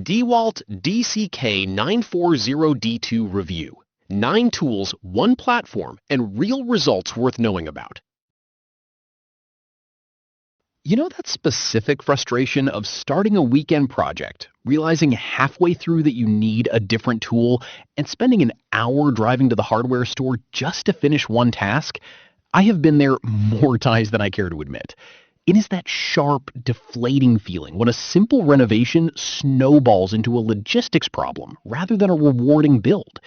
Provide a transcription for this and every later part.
DEWALT DCK940D2 Review. 9 tools, 1 platform, and real results worth knowing about. You know that specific frustration of starting a weekend project, realizing halfway through that you need a different tool, and spending an hour driving to the hardware store just to finish one task? I have been there more times than I care to admit. It is that sharp, deflating feeling when a simple renovation snowballs into a logistics problem rather than a rewarding build.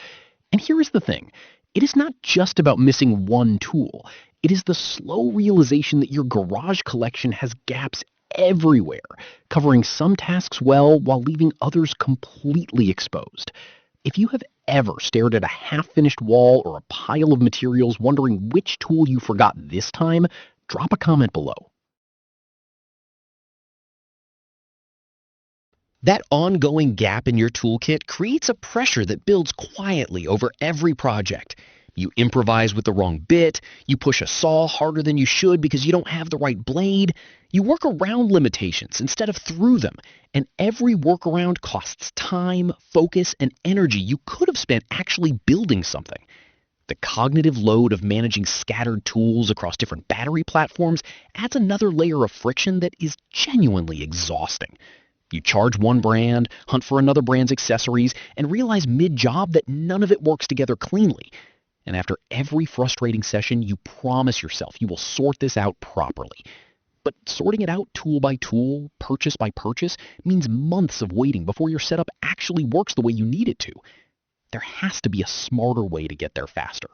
And here is the thing. It is not just about missing one tool. It is the slow realization that your garage collection has gaps everywhere, covering some tasks well while leaving others completely exposed. If you have ever stared at a half-finished wall or a pile of materials wondering which tool you forgot this time, drop a comment below. That ongoing gap in your toolkit creates a pressure that builds quietly over every project. You improvise with the wrong bit, you push a saw harder than you should because you don't have the right blade, you work around limitations instead of through them, and every workaround costs time, focus, and energy you could have spent actually building something. The cognitive load of managing scattered tools across different battery platforms adds another layer of friction that is genuinely exhausting. You charge one brand, hunt for another brand's accessories, and realize mid-job that none of it works together cleanly. And after every frustrating session, you promise yourself you will sort this out properly. But sorting it out tool by tool, purchase by purchase, means months of waiting before your setup actually works the way you need it to. There has to be a smarter way to get there faster.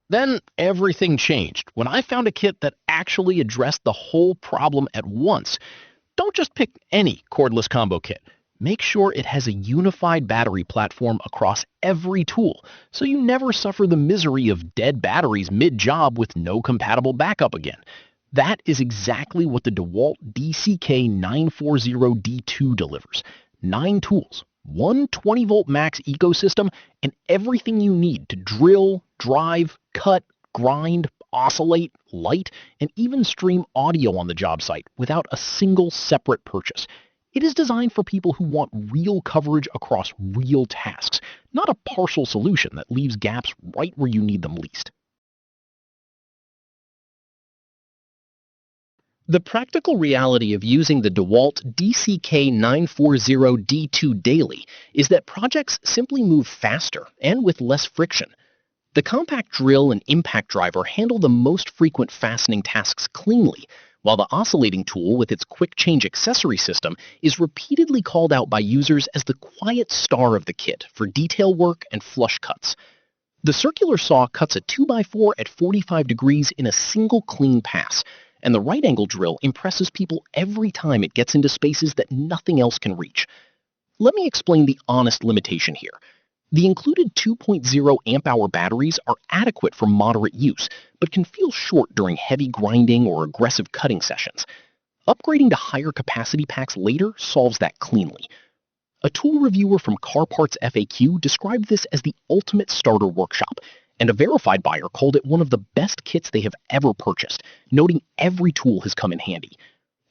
Then everything changed when I found a kit that actually addressed the whole problem at once. Don't just pick any cordless combo kit. Make sure it has a unified battery platform across every tool, so you never suffer the misery of dead batteries mid-job with no compatible backup again. That is exactly what the DEWALT DCK940D2 delivers. 9 tools, one 20-volt max ecosystem, and everything you need to drill, drive, cut, grind, oscillate, light, and even stream audio on the job site without a single separate purchase. It is designed for people who want real coverage across real tasks, not a partial solution that leaves gaps right where you need them least. The practical reality of using the DEWALT DCK940D2 daily is that projects simply move faster and with less friction. The compact drill and impact driver handle the most frequent fastening tasks cleanly, while the oscillating tool with its quick change accessory system is repeatedly called out by users as the quiet star of the kit for detail work and flush cuts. The circular saw cuts a 2x4 at 45 degrees in a single clean pass, and the right angle drill impresses people every time it gets into spaces that nothing else can reach. Let me explain the honest limitation here. The included 2.0 amp-hour batteries are adequate for moderate use, but can feel short during heavy grinding or aggressive cutting sessions. Upgrading to higher capacity packs later solves that cleanly. A tool reviewer from Car Parts FAQ described this as the ultimate starter workshop, and a verified buyer called it one of the best kits they have ever purchased, noting every tool has come in handy.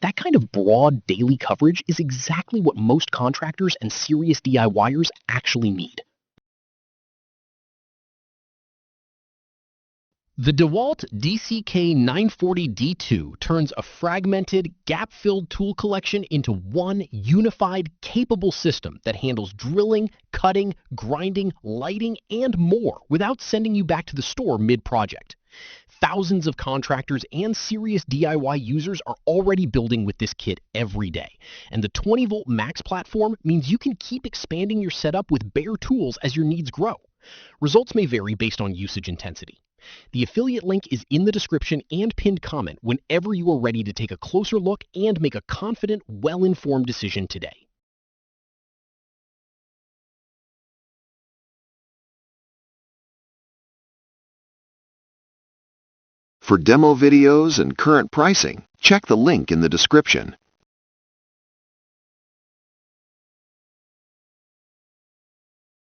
That kind of broad daily coverage is exactly what most contractors and serious DIYers actually need. The DEWALT DCK940D2 turns a fragmented, gap-filled tool collection into one unified, capable system that handles drilling, cutting, grinding, lighting, and more without sending you back to the store mid-project. Thousands of contractors and serious DIY users are already building with this kit every day, and the 20-volt max platform means you can keep expanding your setup with bare tools as your needs grow. Results may vary based on usage intensity. The affiliate link is in the description and pinned comment whenever you are ready to take a closer look and make a confident, well-informed decision today. For demo videos and current pricing, check the link in the description.